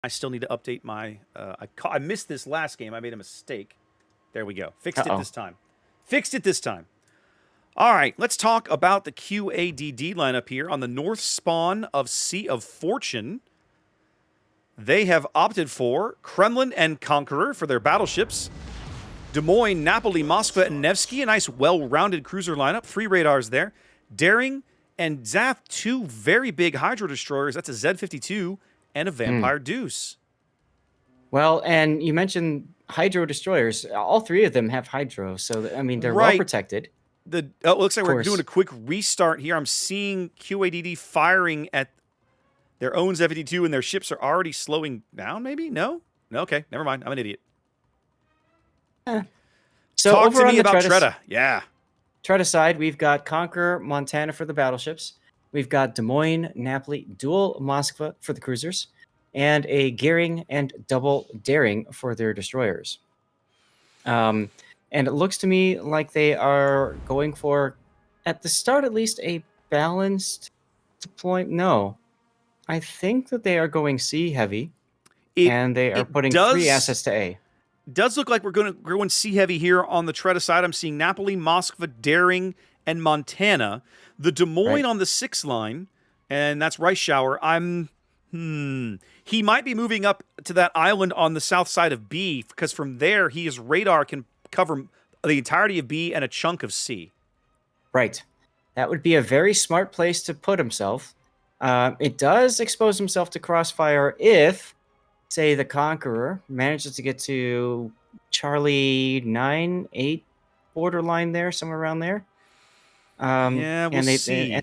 I still need to update my... I missed this last game. I made a mistake. There we go. Fixed it this time. Fixed it this time. All right, let's talk about the QADD lineup here on the north spawn of Sea of Fortune. They have opted for Kremlin and Conqueror for their battleships. Des Moines, Napoli, Moskva, and Nevsky. A nice, well-rounded cruiser lineup. 3 radars there. Daring and Zath, 2 very big Hydro Destroyers. That's a Z-52 and a Vampire Deuce. Well, and you mentioned Hydro Destroyers. All 3 of them have Hydro, so, I mean, they're well protected. It looks like we're doing a quick restart here. I'm seeing QADD firing at their own Z-52, and their ships are already slowing down, maybe? No? No, okay. Never mind. I'm an idiot. So talk to me about TRETA. Yeah. TRETA side, we've got Conqueror, Montana for the battleships. We've got Des Moines, Napoli, dual Moskva for the cruisers, and a Gearing and double Daring for their destroyers. And it looks to me like they are going for, at the start at least, a balanced deployment. No. I think that they are going C heavy, and they are putting 3 assets to A. Does look like we're going C heavy here on the TRETA side. I'm seeing Napoli, Moskva, Daring, and Montana. The Des Moines on the 6 line, and that's Rice Shower. He might be moving up to that island on the south side of B, because from there, his radar can cover the entirety of B and a chunk of C. Right. That would be a very smart place to put himself. It does expose himself to crossfire if, say, the Conqueror manages to get to Charlie 9, 8 borderline there, somewhere around there. We'll see.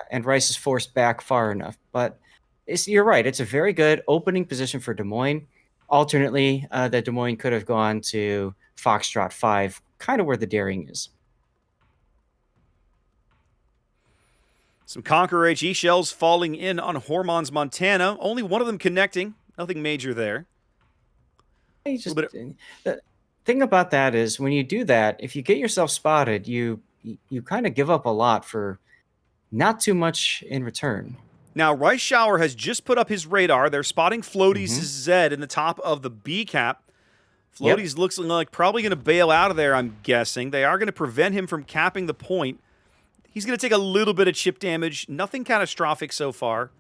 And Rice is forced back far enough. But you're right. It's a very good opening position for Des Moines. Alternately, the Des Moines could have gone to Foxtrot 5, kind of where the Daring is. Some Conqueror HE shells falling in on Hormons, Montana. Only one of them connecting. Nothing major there. The thing about that is, when you do that, if you get yourself spotted, you kind of give up a lot for not too much in return. Now, Rice Shower has just put up his radar. They're spotting Floaty's Z in the top of the B cap. Floaty's looks like probably going to bail out of there, I'm guessing. They are going to prevent him from capping the point. He's going to take a little bit of chip damage. Nothing catastrophic so far.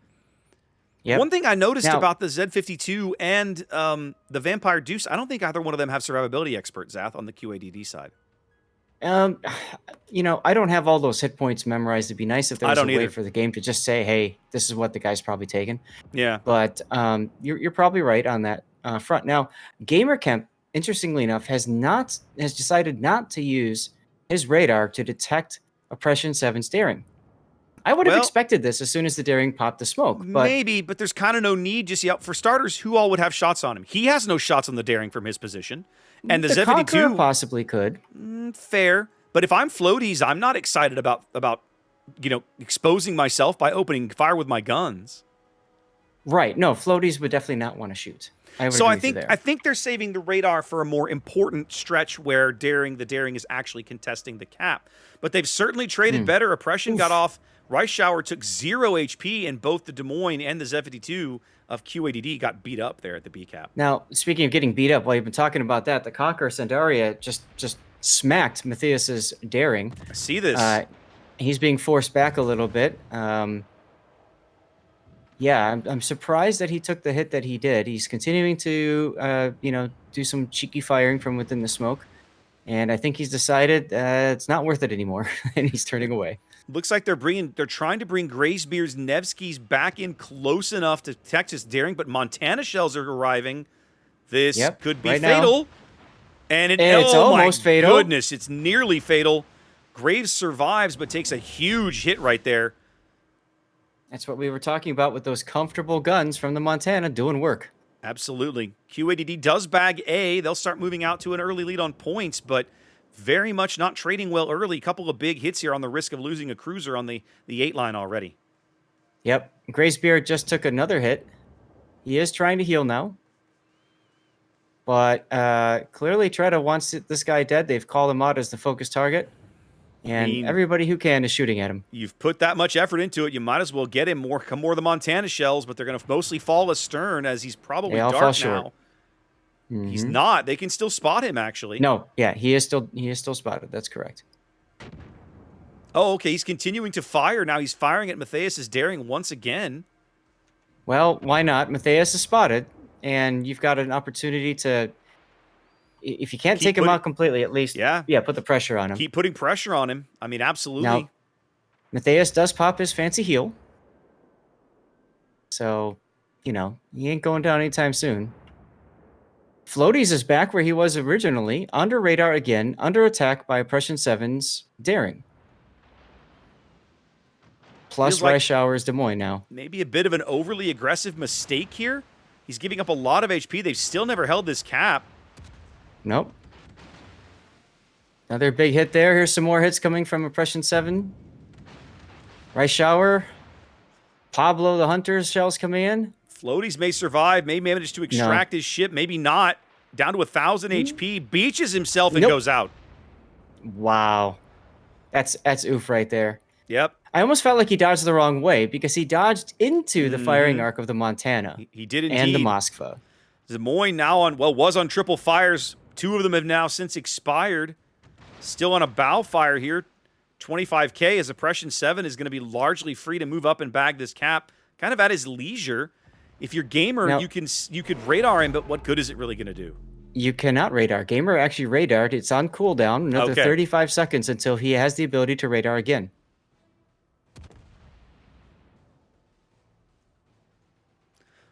One thing I noticed about the Z-52 and the Vampire Deuce, I don't think either one of them have survivability expert, Zath, on the QADD side. I don't have all those hit points memorized. It'd be nice if there was a way for the game to just say, hey, this is what the guy's probably taken. Yeah. But you're probably right on that front. Now, GamerCamp, interestingly enough, has decided not to use his radar to detect Oppression 7's Daring. I would have expected this as soon as the Daring popped the smoke. Maybe, but there's kind of no need just yet. For starters, who all would have shots on him? He has no shots on the Daring from his position. And the Z-52 possibly could. Fair. But if I'm Floaties, I'm not excited about exposing myself by opening fire with my guns. Right. No, Floaties would definitely not want to shoot. I think they're saving the radar for a more important stretch where the Daring is actually contesting the cap. But they've certainly traded better. Oppression got off. Rice Shower took 0 HP, and both the Des Moines and the Z-52 of QADD got beat up there at the B cap. Now, speaking of getting beat up, while you've been talking about that, the Conqueror Sandaria just smacked Matthias's Daring. I see this. He's being forced back a little bit. I'm surprised that he took the hit that he did. He's continuing to, do some cheeky firing from within the smoke. And I think he's decided it's not worth it anymore, and he's turning away. Looks like they're trying to bring Graysbeard's Nevsky's back in close enough to Texas Daring, but Montana shells are arriving. This could be fatal. Now. And it's almost fatal. Goodness, it's nearly fatal. Graves survives, but takes a huge hit right there. That's what we were talking about with those comfortable guns from the Montana doing work. Absolutely. QADD does bag A. They'll start moving out to an early lead on points, but very much not trading well early. A couple of big hits here on the risk of losing a cruiser on the 8 line already. Yep. Graysbeard just took another hit. He is trying to heal now. But clearly TRETA wants this guy dead. They've called him out as the focus target. And everybody who can is shooting at him. You've put that much effort into it. You might as well get him more of the Montana shells, but they're going to mostly fall astern as he's probably dark now. Short. He's not. They can still spot him, actually. No, yeah, he is still spotted. That's correct. Oh, okay. He's continuing to fire now. He's firing at Matthias's daring once again. Well, why not? Matthias is spotted, and you've got an opportunity to, if you can't take him out completely, at least, put the pressure on him. Keep putting pressure on him. I mean, absolutely. Now, Matthias does pop his fancy heal. So, he ain't going down anytime soon. Floaties is back where he was originally, under radar again, under attack by Oppression 7's daring. Plus Rice Showers Des Moines now. Maybe a bit of an overly aggressive mistake here. He's giving up a lot of HP. They've still never held this cap. Nope. Another big hit there. Here's some more hits coming from Oppression 7. Rice Shower. Pablo the Hunter's shells coming in. Floaties may survive. May manage to extract his ship. Maybe not. Down to 1,000 HP. Beaches himself and goes out. Wow. That's oof right there. Yep. I almost felt like he dodged the wrong way because he dodged into the firing arc of the Montana. He did indeed. And the Moskva. Des Moines now was on triple fires. 2 of them have now since expired. Still on a bow fire here. 25K as Oppression 7 is going to be largely free to move up and bag this cap kind of at his leisure. If you're Gamer, now, you could radar him, but what good is it really going to do? You cannot radar. Gamer actually radared. It's on cooldown. Another 35 seconds until he has the ability to radar again.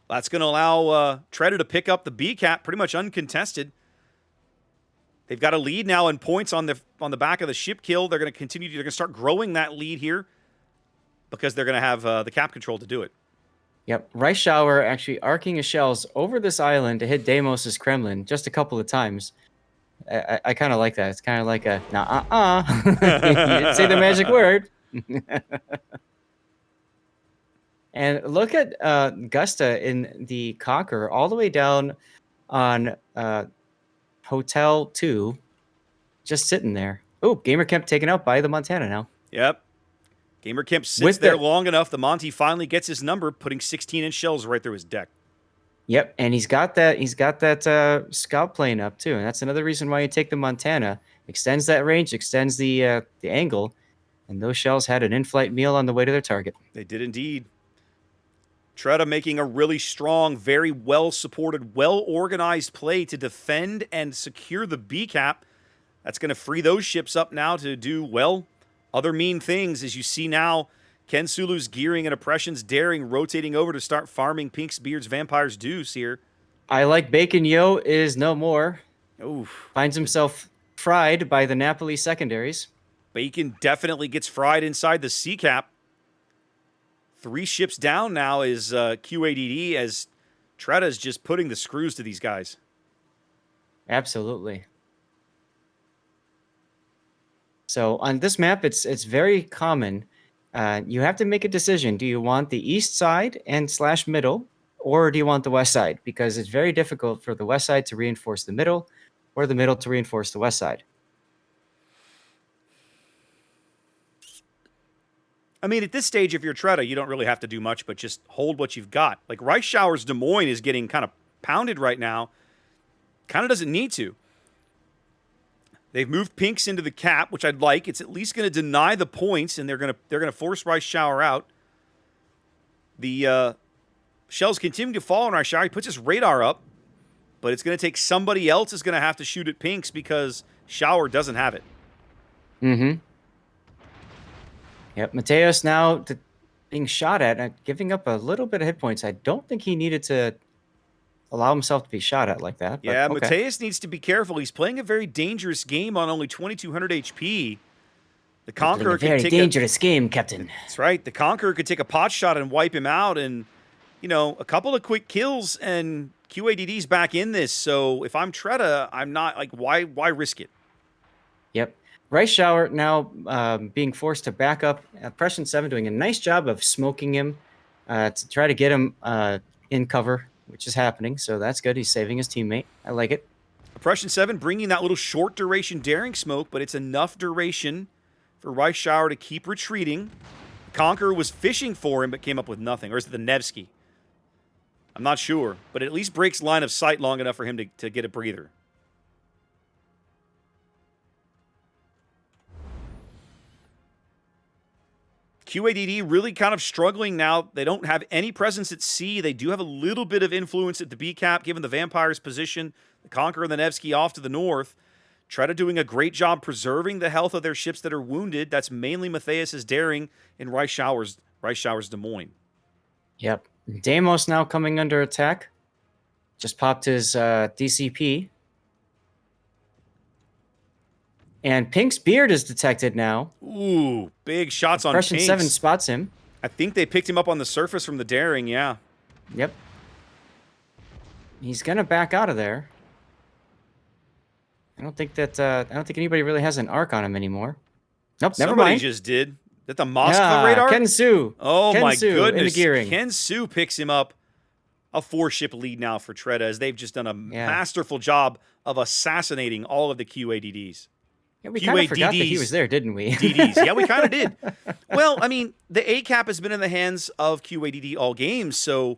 That's going to allow TRETA to pick up the B cap pretty much uncontested. They've got a lead now in points on the back of the ship kill. They're going to continue. They're going to start growing that lead here because they're going to have the cap control to do it. Yep, Rice Shower actually arcing his shells over this island to hit Deimos' Kremlin just a couple of times. I kind of like that. It's kind of like a you didn't say the magic word. And look at Gusta in the Conqueror all the way down on Hotel 2, just sitting there. Oh, Gamer Kemp taken out by the Montana now. Yep. Gamer Kemp sits there long enough. The Monty finally gets his number, putting 16-inch shells right through his deck. Yep, and he's got that scout plane up too, and that's another reason why you take the Montana. Extends that range, extends the angle, and those shells had an in-flight meal on the way to their target. They did indeed. TRETA making a really strong, very well-supported, well-organized play to defend and secure the B cap. That's going to free those ships up now to do, other mean things. As you see now, Ken Sulu's gearing and Oppression's daring, rotating over to start farming Pink's Beard's Vampire's Deuce here. I like Bacon Yo is no more. Oof. Finds himself fried by the Napoli secondaries. Bacon definitely gets fried inside the C cap. 3 ships down now is QADD as TRETA is just putting the screws to these guys. Absolutely. So on this map, it's very common. You have to make a decision. Do you want the east side and / middle, or do you want the west side? Because it's very difficult for the west side to reinforce the middle, or the middle to reinforce the west side. I mean, at this stage, if you're TRETA, you don't really have to do much, but just hold what you've got. Like Rice Showers Des Moines is getting kind of pounded right now. Kind of doesn't need to. They've moved Pinks into the cap, which I'd like. It's at least going to deny the points, and they're going to force Rice Shower out. The shells continue to fall on Rice Shower. He puts his radar up, but it's going to take somebody else is going to have to shoot at Pinks because Shower doesn't have it. Mm-hmm. Yep, Mateos now being shot at and giving up a little bit of hit points. I don't think he needed to allow himself to be shot at like that. Yeah, okay. Mateus needs to be careful. He's playing a very dangerous game on only 2,200 HP. The Conqueror could take a dangerous game, Captain. That's right. The Conqueror could take a pot shot and wipe him out, and a couple of quick kills, and QADD's back in this. So if I'm TRETA, I'm not like, why risk it? Yep. Rice Shower now being forced to back up. Oppression 7 doing a nice job of smoking him to try to get him in cover, which is happening. So that's good. He's saving his teammate. I like it. Oppression 7 bringing that little short duration daring smoke, but it's enough duration for Reichsschauer to keep retreating. Conqueror was fishing for him, but came up with nothing. Or is it the Nevsky? I'm not sure, but it at least breaks line of sight long enough for him to get a breather. QADD really kind of struggling now. They don't have any presence at sea. They do have a little bit of influence at the B cap, given the Vampire's position. The Conqueror and the Nevsky off to the north. TRETA doing a great job preserving the health of their ships that are wounded. That's mainly Matthias's Daring and Reichsschauer's Des Moines. Yep. Deimos now coming under attack. Just popped his DCP. And Pink's beard is detected now. Ooh, big shots on Pink's. Impression 7 spots him. I think they picked him up on the surface from the Daring, yeah. Yep. He's going to back out of there. I don't think anybody really has an arc on him anymore. Nope, never mind. Somebody just did. That the Moskva radar? Ken Su. Oh Ken my Su goodness. In the gearing. Ken Su picks him up. A 4-ship lead now for TRETA, as they've just done a masterful job of assassinating all of the QADDs. Yeah, we kind of forgot that he was there, didn't we? DDs. Yeah, we kind of did. Well, I mean, the A cap has been in the hands of QADD all games, so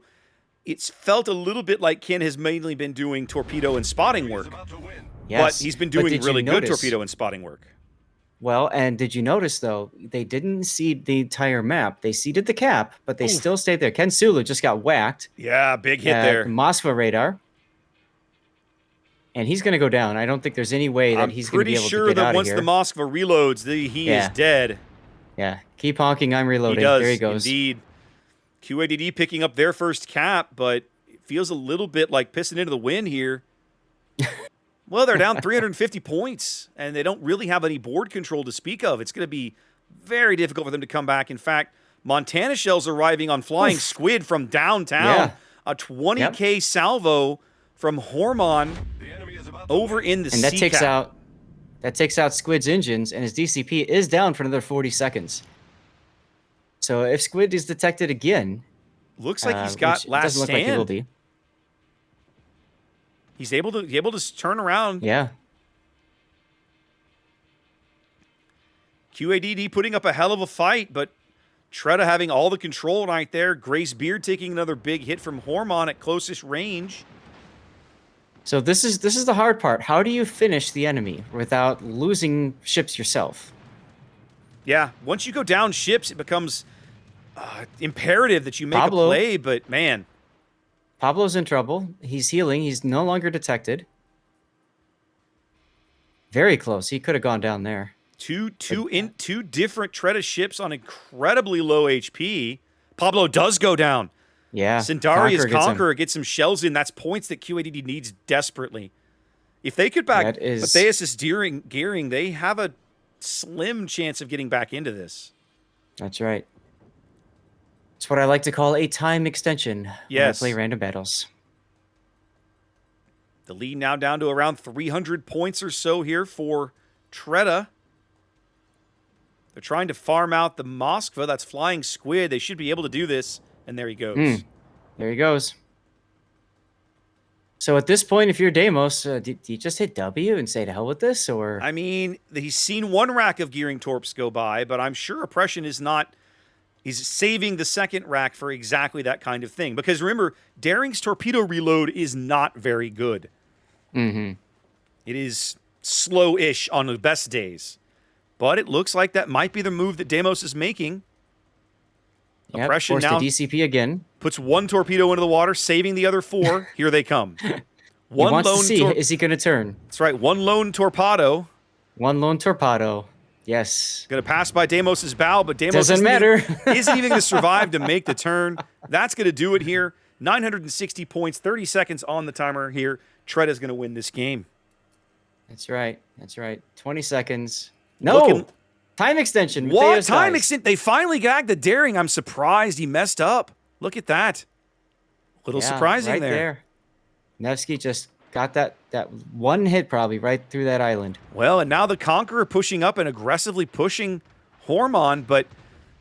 it's felt a little bit like Ken has mainly been doing torpedo and spotting work. Yes, but he's been doing really good torpedo and spotting work. Well, and did you notice, though, they didn't seed the entire map. They seeded the cap, but they still stayed there. Ken Sulu just got whacked. Yeah, big hit there. The Moskva radar. And he's going to go down. I don't think there's any way that he's going to be able to get out of here. I'm pretty sure that once the Moskva reloads, he is dead. Yeah, keep honking, I'm reloading. He does, there he goes. Indeed. QADD picking up their first cap, but it feels a little bit like pissing into the wind here. Well, they're down 350 points, and they don't really have any board control to speak of. It's going to be very difficult for them to come back. In fact, Montana shells arriving on Flying Squid from downtown. A 20K salvo from Hormon over in the and that takes out Squid's engines, and his DCP is down for another 40 seconds. So if Squid is detected again, looks like he's got last doesn't look stand. Like he will be. He's able to turn around. Yeah. QADD putting up a hell of a fight, but TRETA having all the control right there. Grace Beard taking another big hit from Hormon at closest range. So this is the hard part. How do you finish the enemy without losing ships yourself? Yeah, once you go down ships, it becomes imperative that you make a play, but man. Pablo's in trouble. He's healing. He's no longer detected. Very close. He could have gone down there. Two different TRETA ships on incredibly low HP. Pablo does go down. Yeah. Sindari's Conqueror gets some shells in. That's points that QADD needs desperately. If they could back Matthias's gearing, they have a slim chance of getting back into this. That's right. It's what I like to call a time extension when I play random battles. The lead now down to around 300 points or so here for TRETA. They're trying to farm out the Moskva. That's Flying Squid. They should be able to do this. And there he goes. There he goes. So at this point, if you're Deimos, do you just hit W and say to hell with this? Or I mean, he's seen one rack of gearing torps go by, but I'm sure Oppression is not... He's saving the second rack for exactly that kind of thing. Because remember, Daring's torpedo reload is not very good. Mm-hmm. It is slow-ish on the best days. But it looks like that might be the move that Deimos is making. Yep, Oppression now the DCP again. Puts one torpedo into the water, saving the other 4. Here they come. One wants to see, is he going to turn? That's right, one lone torpedo. One lone torpedo. Yes. Going to pass by Deimos' bow, but Deimos doesn't matter. Isn't even going to survive to make the turn. That's going to do it here. 960 points, 30 seconds on the timer here. TRETA's going to win this game. That's right. That's right. 20 seconds. No. Time extension. What? Time extension? They finally gagged the Daring. I'm surprised he messed up. Look at that. A little surprising right there. Nevsky just got that one hit probably right through that island. Well, and now the Conqueror pushing up and aggressively pushing Hormon, but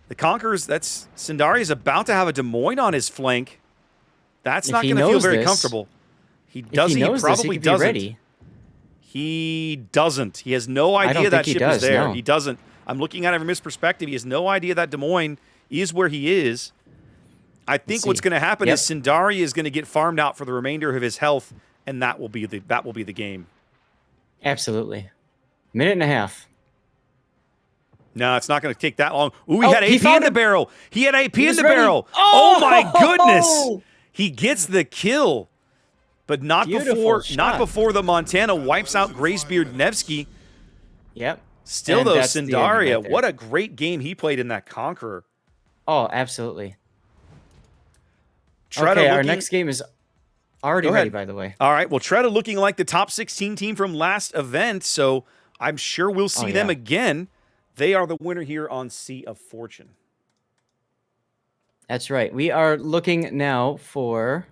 the Conqueror's, that's Sindari is about to have a Des Moines on his flank. That's not going to feel very comfortable. He doesn't. He probably doesn't. He doesn't. He has no idea that ship is there. No. He doesn't. I'm looking at it from his perspective. He has no idea that Des Moines is where he is. I think what's going to happen is Sindari is going to get farmed out for the remainder of his health, and that will be the game. Absolutely. Minute and a half. No, it's not going to take that long. Ooh, he had AP in the barrel. He had AP in the ready. barrel. Oh my goodness. He gets the kill. But not before the Montana wipes out Gracebeard Nevsky. Yep. Still though, Sindaria, what a great game he played in that Conqueror. Oh, absolutely. TRETA okay, our next game is already ready, by the way. All right, well, TRETA looking like the top 16 team from last event, so I'm sure we'll see them again. They are the winner here on Sea of Fortune. That's right. We are looking now for